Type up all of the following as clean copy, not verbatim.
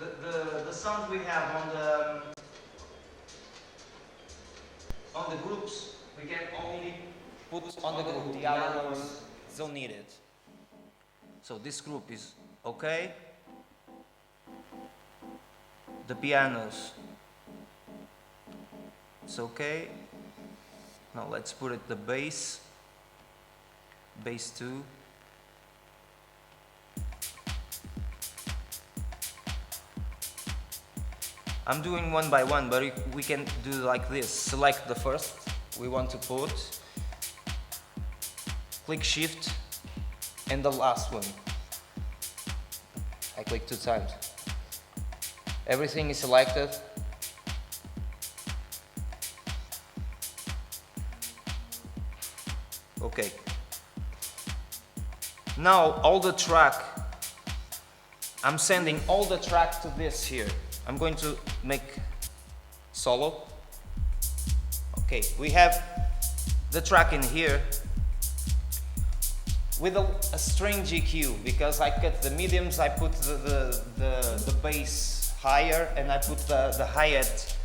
the sounds we have on the groups, we can only put on the group. The other ones don't need it. So this group is okay. The pianos, it's okay. Now let's put it the bass 2. I'm doing one by one, but we can do like this. Select the first we want to put, click shift, and the last one. I click 2 times. Everything is selected. Okay. Now all the track, I'm sending all the track to this here. I'm going to make solo. Okay, we have the track in here with a strange EQ, because I cut the mediums, I put the bass higher, and I put the hi-hat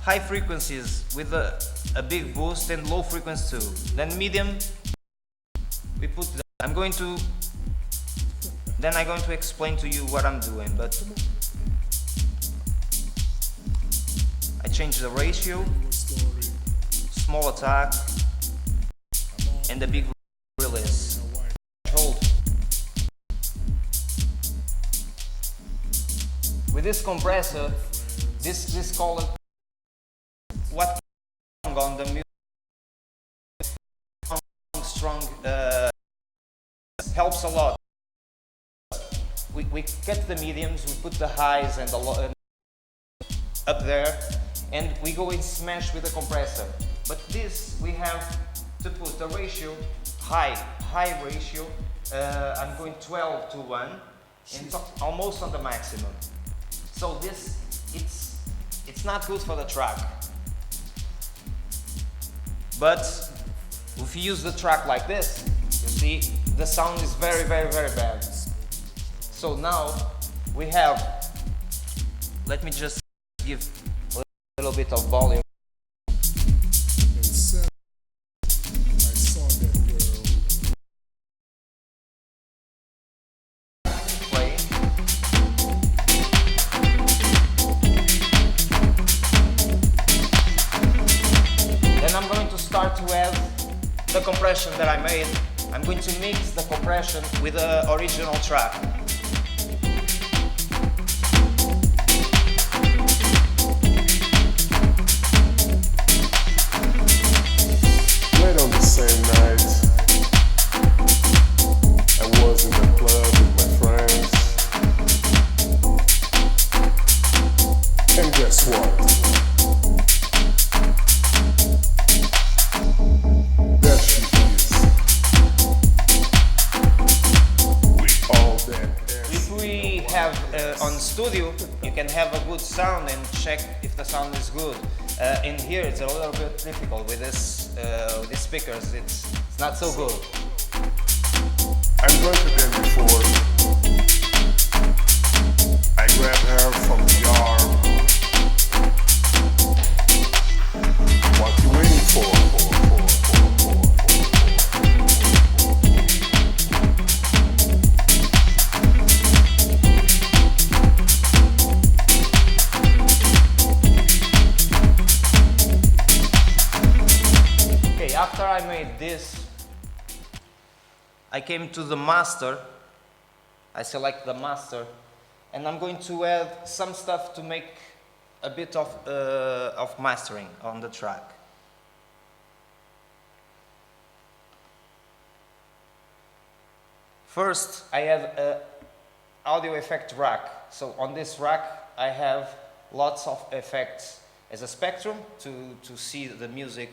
high frequencies with a big boost, and low frequency too. Then medium, we put the, I'm going to explain to you what I'm doing, but I change the ratio, small attack, and the big release. Hold. With this compressor, this call it what on the music strong helps a lot. We cut the mediums, we put the highs and the low up there, and we go in smash with the compressor. But this we have to put the ratio high ratio. I'm going 12 to 1, and it's almost on the maximum. So this it's not good for the track. But if you use the track like this, you see the sound is very bad. So now we have, let me just give a little bit of volume. Play. Then I'm going to start to add the compression that I made. I'm going to mix the compression with the original track. On the same night, I was in the club with my friends, and guess what? There she is, with all that. If we have on studio, you can have a good sound and check if the sound is good. In here, it's a little bit difficult with these speakers. It's not so good. I'm going to them before. I grab her from the arm. What you waiting for? After I made this, I came to the master. I select the master, and I'm going to add some stuff to make a bit of mastering on the track. First, I have an audio effect rack. So on this rack, I have lots of effects as a spectrum to see the music,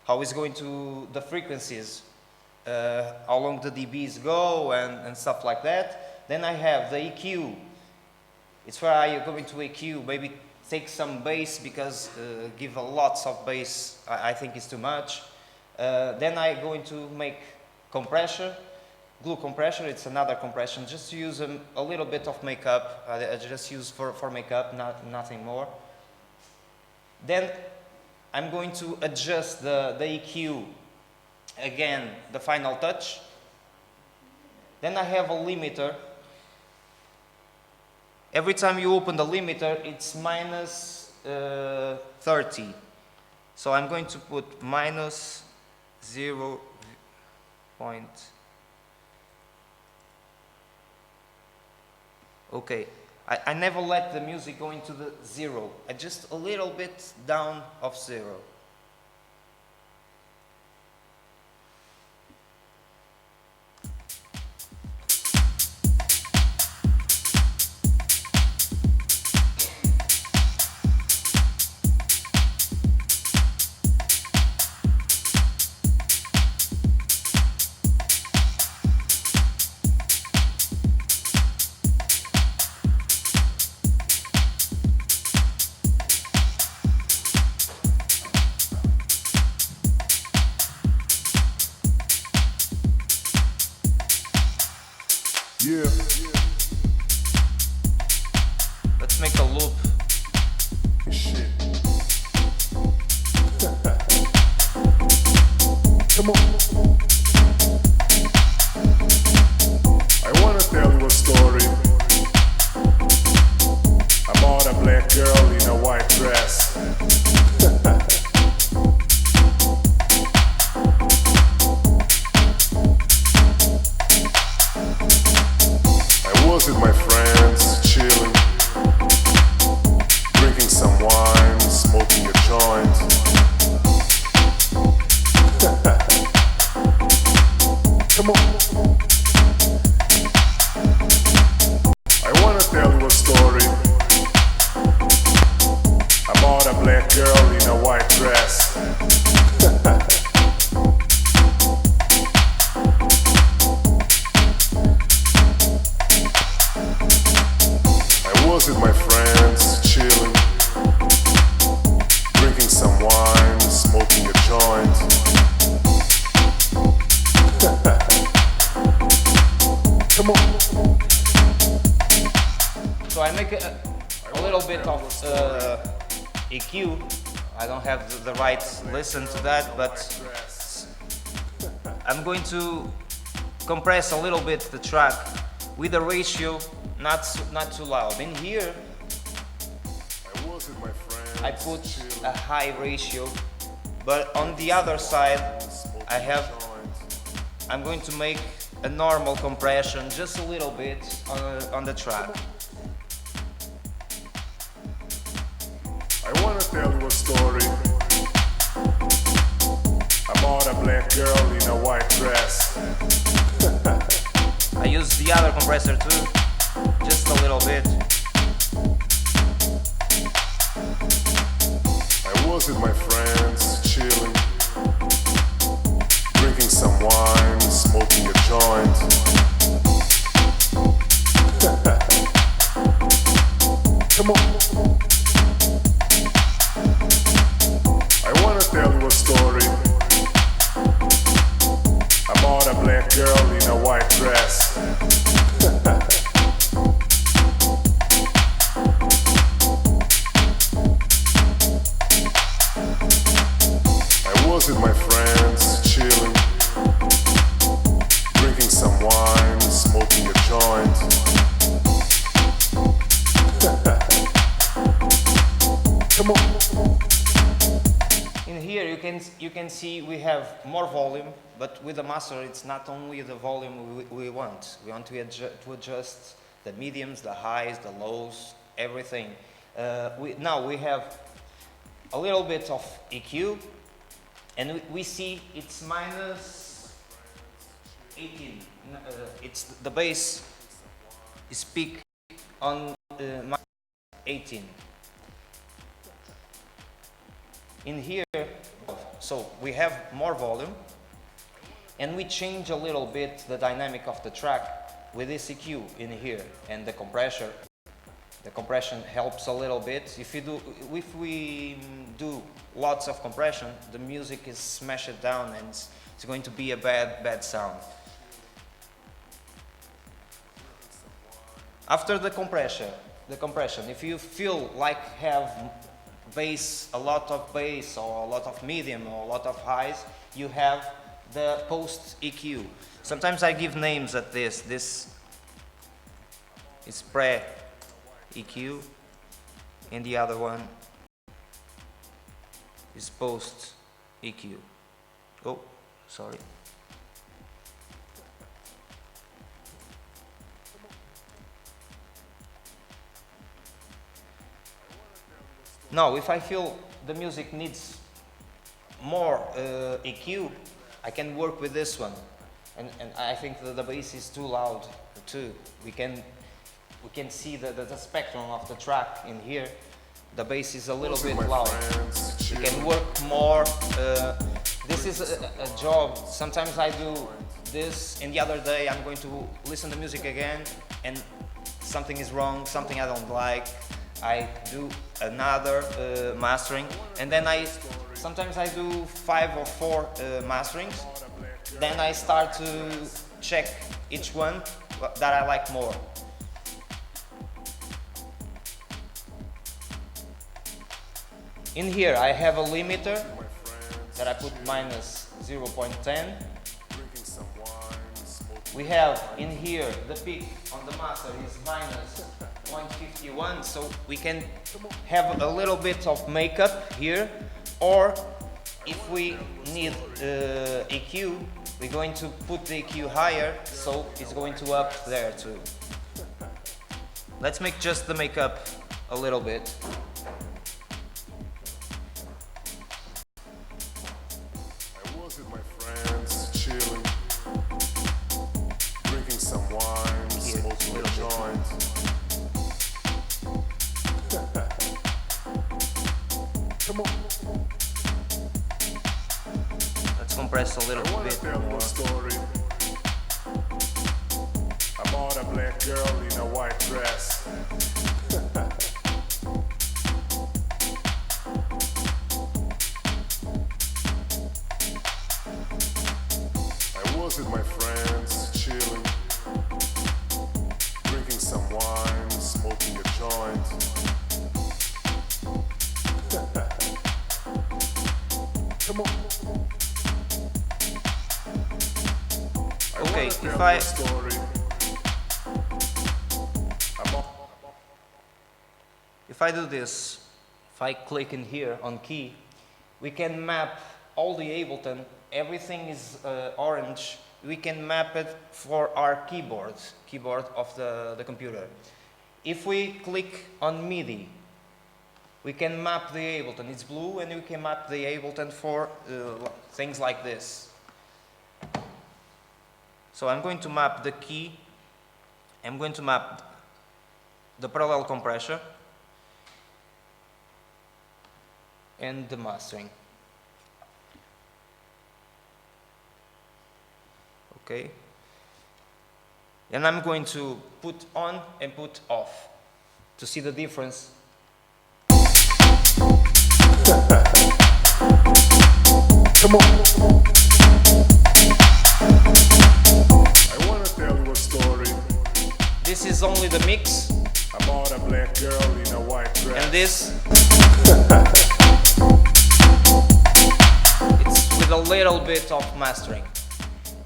how it's going to the frequencies, how long the dBs go, and stuff like that. Then I have the EQ. It's where I go into EQ, maybe take some bass, because give a lots of bass I think is too much. Then I go into make compression, glue compressor, it's another compression, just to use a little bit of makeup. I just use for makeup, nothing more. Then I'm going to adjust the EQ, again, the final touch. Then I have a limiter. Every time you open the limiter, it's minus 30. So I'm going to put minus 0. Okay, I never let the music go into the 0. I just a little bit down of 0. Yeah. Let's make a loop. Shit. Come on. I wanna tell you a story about a black girl in a white dress. I was with my friends, chilling, drinking some wine, smoking a joint. Come on. I wanna tell you a story about a black girl in a white dress. I was with my friends, chilling, drinking some wine, smoking a joint. Come on. So I make a little bit of EQ. I don't have the right listen to that, but I'm going to compress a little bit the track with a ratio not too loud. In here, I was with my friends, I put a high ratio, but on the other side, I'm going to make a normal compression, just a little bit on the track. I wanna tell you a story about a black girl in a white dress. I use the other compressor too, just a little bit. I was with my friends, chilling, drinking some wine, smoking a joint. Come on. I wanna tell you a story about a black girl in a white dress. I was with my friends, chilling, drinking some wine, smoking a joint. Come on. In here you can see we have more volume, but with the master it's not only the volume we want. We want to adjust the mediums, the highs, the lows, everything. Now we have a little bit of EQ, and we see it's minus 18. It's the bass is peak on minus 18. In here, so we have more volume, and we change a little bit the dynamic of the track with this EQ in here, and the compression. The compression helps a little bit. If we do lots of compression, the music is smashed down, and it's going to be a bad sound. After the compression, if you feel like have bass, a lot of bass or a lot of medium or a lot of highs, you have the post EQ. Sometimes I give names at this. This is pre EQ and the other one is post EQ. Oh, sorry. Now, if I feel the music needs more EQ, I can work with this one. And I think that the bass is too loud too. We can see the spectrum of the track in here. The bass is a little bit loud. We can work more. This is a job. Sometimes I do this, and the other day I'm going to listen to music again, and something is wrong, something I don't like. I do another mastering, and then sometimes I do 5 or 4 masterings. Then I start to check each one that I like more. In here I have a limiter that I put minus 0.10. We have in here the peak on the master is minus 0.51, so we can have a little bit of makeup here, or if we need EQ, we're going to put the EQ higher, so it's going to up there too. Let's make just the makeup a little bit. I was with my friends, chilling, drinking some wine, smoking a joint. Come on. Let's compress a little I wanna bit tell you more. a story about a black girl in a white dress. I was with my friends, chilling, drinking some wine, smoking a joint. Come on. Okay, Tell you a story if I do this, if I click in here on key, we can map all the Ableton, everything is orange, we can map it for our keyboard of the computer. If we click on MIDI, we can map the Ableton, it's blue, and we can map the Ableton for things like this. So I'm going to map the key, I'm going to map the parallel compressor and the mastering. Okay. And I'm going to put on and put off to see the difference. Come on. I want to tell you a story This is only the mix, about a black girl in a white dress. and this it's with a little bit of mastering.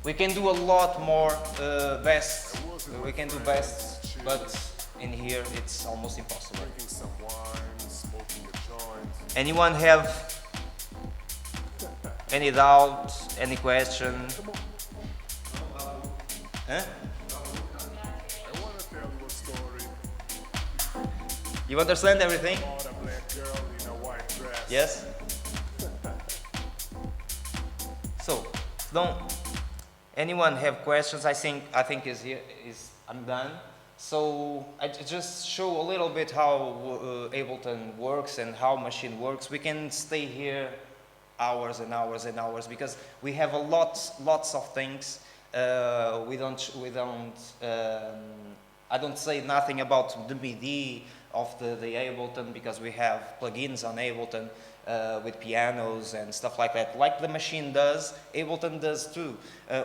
We can do a lot more best. We can do best, but in here it's almost impossible. Drinking some wine, smoking a joint. Anyone have any doubt, any question? Huh? I want to tell you a story You understand everything? about a black girl in a white dress. Yes? So, don't anyone have questions? I think I'm done. So I just show a little bit how Ableton works and how machine works. We can stay here hours and hours and hours because we have lots of things. I don't say nothing about the MIDI of the Ableton because we have plugins on Ableton with pianos and stuff like that. Like the machine does, Ableton does too.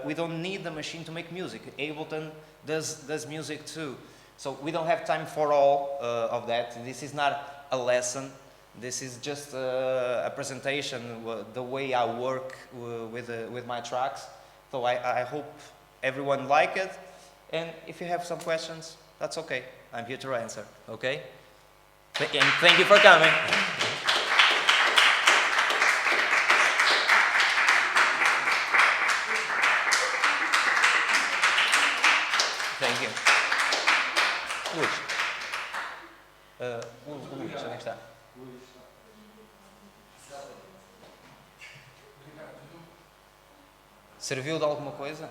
We don't need the machine to make music. Ableton does music too. So we don't have time for all of that. This is not a lesson. This is just a presentation, the way I work with my tracks. So I hope everyone like it. And if you have some questions, that's okay. I'm here to answer, okay? And thank you for coming. Thank you. Luís. O Luís, onde é que está? Serviu de alguma coisa?